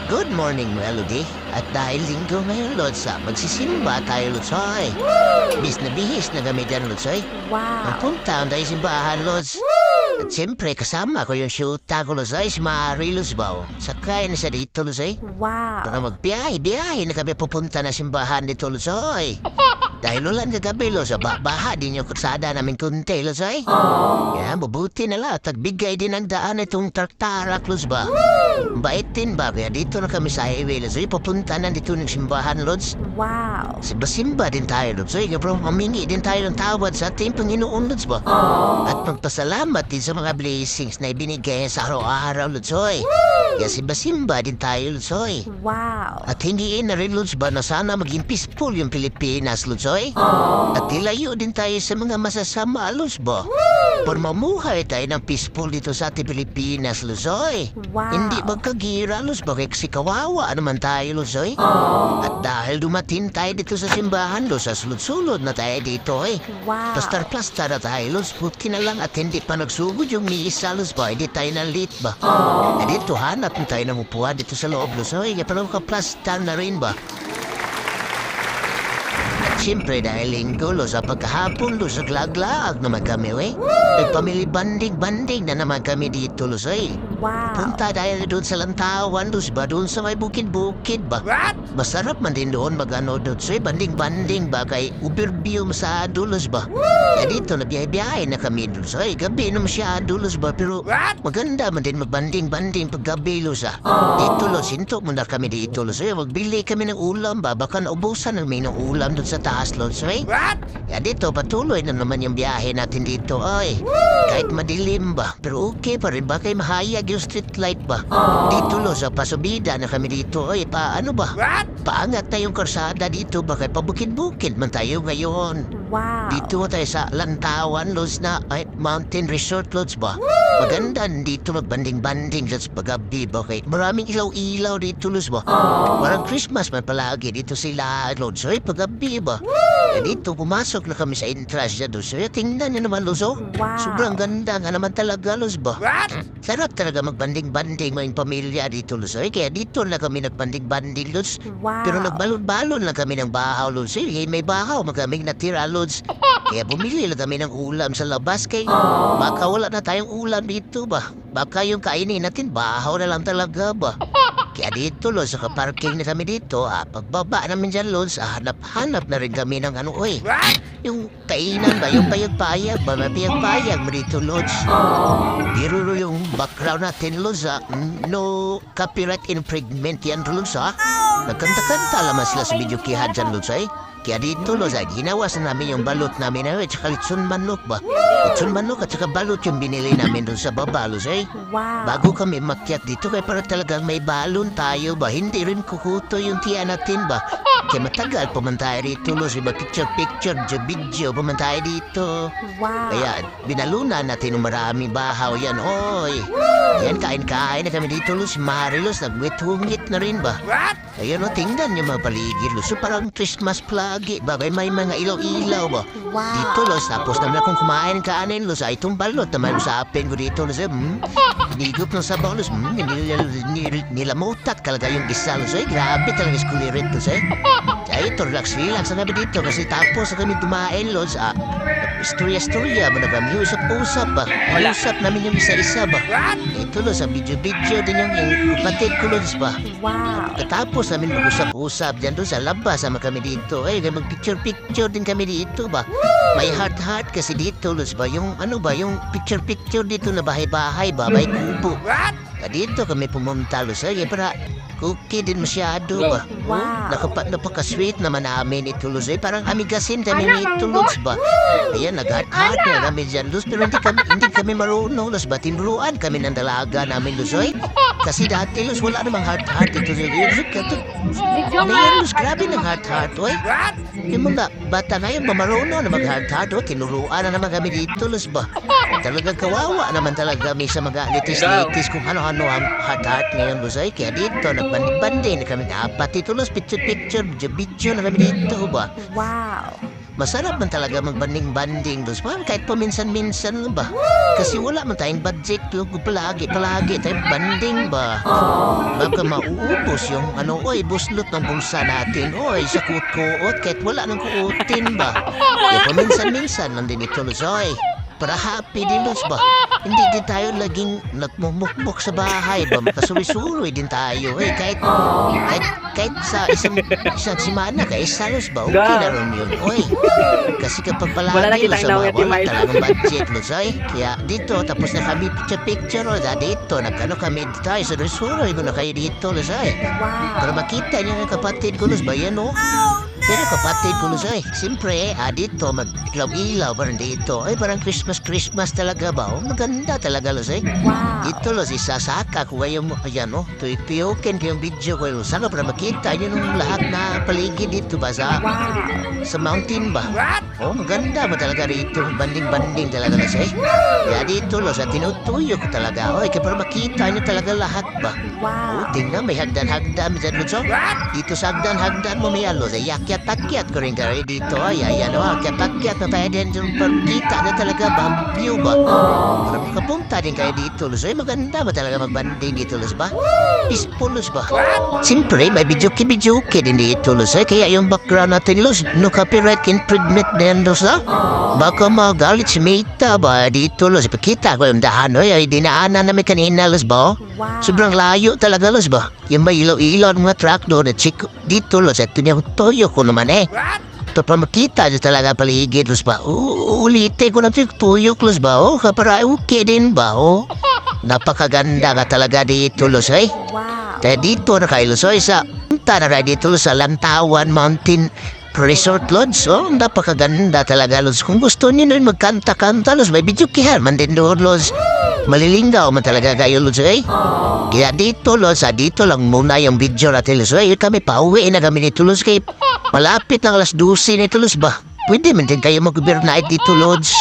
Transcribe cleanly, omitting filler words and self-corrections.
Good morning, Melody. At dahil linggo ngayon, Lotsa, magsisimba tayo, Lotsoy. Bis na bihis na kami dyan, Lotsoy. Wow. Magpunta tayo simbahan, Lods. At siyempre, kasama ko yung shoota ko, Lotsoy, si Mari Luzbaw. Sakay na siya dito, Lotsoy. Wow. Para magbiyahe na kami pupunta na simbahan dito, Lotsoy. Dahil ulan kagabi, Los, baha din yung kursada namin kunti, Los, ay. Kaya mabuti na lang, tagbigay din ang daan itong tartarak, Los, ba? Bait din ba? Kaya dito na kami sa highway, Los, ay. Papunta na dito ng simbahan, Los. Wow. Simba din tayo, Los, ay. Pero mamingi din tayo ng tawad sa ating Panginoon, Los, ba? At magpasalamat din sa mga blessings na ibinigay sa araw-araw, Los, ay. Kaya simba din tayo, Los, ay. Wow. At hingiin na rin, Lods, ba, na sana maging peaceful yung Pilipinas, Lods, oy? At ilayo din tayo sa mga masasama, Lods, ba? Para mamuhay tayo ng peaceful dito sa ating Pilipinas, Lods, oy? Wow. Hindi magkagira, Lods, ba? Kasi kawawa naman tayo, Lods, oy? At dahil dumating tayo dito sa simbahan, Lods, sa sulod-sulod na tayo dito, oy? Wow. Plastar-plastar na tayo, Lods, buti na lang at hindi pa nagsugod yung misa, Lods, ba? Hindi tayo nalit, ba? Dito, hanap na tayo ng upuan dito sa loob, Lods, oy? Kaya parang kaplastar na rin, ba? Siyempre dahil linggo, Los, sa pagkahapon, Los, naglag-lag naman kami, we. Nagpamili banding-banding na naman kami dito, Los, eh. Wow. Punta dahil doon sa Lantawan, Los, ba? Doon sa may bukid-bukid, ba? Masarap man din doon mag-ano doon, so, banding-banding ba? Kay overview masyado, Los, ba? Kaya dito, nabiyahe-biyahe na kami, Los, eh. Gabi na masyado, Los, ba? Pero maganda man din magbanding-banding paggabi, Los, ah. Dito, Los, hinto muna kami dito, Los, eh. Magbili kami ng ulam, ba? Baka naubusan namin ng ulam doon sa taas, Los, eh. Kaya dito, patuloy na naman yung biyahe natin dito, ay. Kahit madilim ba? Pero okay pa rin ba? Kay mahayag yung street light ba? Dito, Los, sa pasubida na kami dito, ay. Paano ba? Paangat na yung karsada dito ba? Kay pabukid-bukid man tayo ngayon. Wow. Dito tayo sa Lantawan, Los, na ay, Mountain Resort, Los, ba? Maganda dito magbanding-banding, Los, pagabi ba? Kay maraming ilaw-ilaw dito, Los, ba? Parang Christmas man palagi dito sila, Los, ay pagabi ba? Kaya dito, pumasok na kami sa entrance niya, Los, ay tingnan niyo naman, Los, oh. Wow. Sobrang ganda nga naman talaga, Los, ba? Sarap talaga magbanding-banding mga pamilya dito, Los, ay. Kaya dito na kami nagbanding-banding, Los. Wow. Pero nagbalon-balon lang kami ng bahaw, Lods. Eh, may bahaw, magaming natira, Lods. Kaya bumili lang kami ng ulam sa labas kay baka wala na tayong ulam dito ba? Baka yung kainin natin, bahaw na lang talaga ba? Kaya dito, Lods, nakaparking na kami dito. Pagbaba namin dyan, Lods, hanap-hanap na rin kami ng ano, oy. Yung kainan ba? Yung payag-payag ba? May payag-payag mo dito, Lods. Biro yung background natin, Lods, ha? No copyright infringement yan, Lods, ha? Nagkanta-kanta lamang sila sa video kihan dyan, Lods, eh. Kaya dito, Lods, ay ginawas na namin yung balot namin, at saka litson manok ba? Litson manok at saka balot yung binili namin doon sa baba, Lods, eh. Wow. Bago kami makyat dito, kaya para talagang may balon tayo ba? Hindi rin kukuto yung tiyan natin ba? Kaya matagal pumunta rito, Lods, iba picture, video, pumunta dito. Wow. Kaya binalunan natin ng maraming bahaw yan, oy. Yan, kain-kain na kami dito, Lods. Marilos, nagwit-hungit na rin ba? Ayun, no, tingnan yung mga paligid, Lods. So, parang Christmas plagi ba? May mga ilaw-ilaw ba? Wow. Dito, Lods, tapos naman akong kumain kaanin, Lods. Ay, itong balot naman sa apin ko dito, Lods. Nigup ng sabaw, Lods. Nilamutak talaga yung isa, Lods. Ay, grabe talaga skulirit, Lods. Ay, ito, relax na kami dito. Kasi tapos na kami dumain, Lods. Istorya-istorya ba na kami? Usap-usap ba? Usap namin yung isa-isa ba? Ito, Lods, sa video-video din yung kapatid ko, Lods ba? Wow. Katapos namin mag-usap-usap dyan doon sa labas sama kami dito. Ay, mag-picture-picture din kami dito ba? May heart-heart kasi dito, Lods ba? Yung ano ba? Yung picture-picture dito na bahay-bahay ba? May kubo. Dito kami pumunta, Lods. Ay, para cookie din masyado ba? Wow. Napaka-sweet naman namin ito, Lods. Ay, parang amigasin kami nito, Lods ba? Ayan, nag-heart-heart na namin dyan, Lods. Pero hindi kami marunong, Lods ba? Tinuruan kami ng dalaga namin, Lods. Ay, kasi dati, Lods, wala namang heart-heart ito. Ano yan, Lods? Grabe ng heart-heart, oy. Yung mga bata ngayon, mamarunong na mag-heart-heart, oh. Tinuruan na naman kami dito, Lods ba? Talagang kawawa naman talaga kami sa mga litis-litis kung ano-ano ang heart-heart ngayon, Lods. Ay, kaya dito, nagbanding-banding na kami. Apat ito, Lods, picture-picture, video na kami dito ba? Wow. Masarap man talaga magbanding-banding, Los. Kahit paminsan-minsan lang ba? Kasi wala man tayong budget, palagi tayong banding ba? Baka mauubos yung buslot ng bulsa natin. Oy, sa kuot-kuot, kahit wala nang kuotin ba? Kaya paminsan-minsan lang din ito, Los. Oy, para happy din, Los ba? Hindi din tayo laging nagmumukmuk sa bahay ba? Makasuwi-suwi din tayo. Eh, kahit sa isang simana, isa, Los ba? Okay na rin yun. Oy, kasi kapag Wala na palagi, Los, kitang nawit yung wala mic. talagang budget, Los. Oy, kaya dito, tapos na kami picture, Los. Dito, kami tayo, suwi-suwi ko na kayo dito, Los. Oy, Wow. para makita niyo yung kapatid ko, Los, ba yan, oh? Pero kapatid ko, Los, ay, siyempre, dito, mag-ilaw-ilaw, parang dito. Ay, parang Christmas talaga ba? Oh, maganda talaga, Los, ay. Wow. Dito, Los, isasaka ko kayo mo, ayan, oh. Tuipiyukin ko yung video ko, Los. Saka para makita niyo nung lahat na paligid dito ba sa mountain ba? Oh, maganda ba talaga rito? Banding-banding talaga, Los, ay. Kaya dito, Los, tinutuyo ko talaga. Oy, kaya para makita niyo talaga lahat ba? Oh, Wow. tingnan, may hagdan-hagdan, Mr. Lutso. Dito sa hagdan-hagdan mo, may alos, ay akyat-akyat ko rin kari dito. Ay, ayan, akyat-akyat na tayo din yung pagkita na talaga ba? Ang view ba? Para makapunta din kayo dito, Luz. Ay, maganda ba talaga magbanding dito, Luz ba? Peaceful, Luz ba? Siyempre, may video-ki din dito, Luz. Ay, kaya yung background natin, Luz, no copyright impregnate na yan, Luz, ha? Baka magalit si Mita ba dito, Luz? Ipakita ko yung dahan, ay dinaanan namin kanina, Luz ba? Wow. Sobrang layo talaga, Los ba? Yung may ilaw-ilaw ng mga truck doon at chico dito, Los. Ito niya toyo ko naman eh. Ito pa makita niyo talaga paligid, Los ba? Ulitin ko na yung toyo, Los ba? Oh, kapara okay din ba? Oh, napakaganda ka talaga dito, Los, eh. Wow. Kaya dito na kayo, Los, eh, sa punta na kayo dito, Los, sa Lantawan Mountain Resort Lodge. Oh, napakaganda talaga, Los. Kung gusto niyo nun magkanta-kanta, Los, may video kihan man din doon, Los. Malilingaw man talaga kayo, Los, eh. Kaya dito, Los, dito lang muna yung video natin, Los. Eh, kami pauwi na kami nito, Los, kay malapit ng alas 12 nito, Los, ba? Pwede man din kayo mag-overnight dito, Los.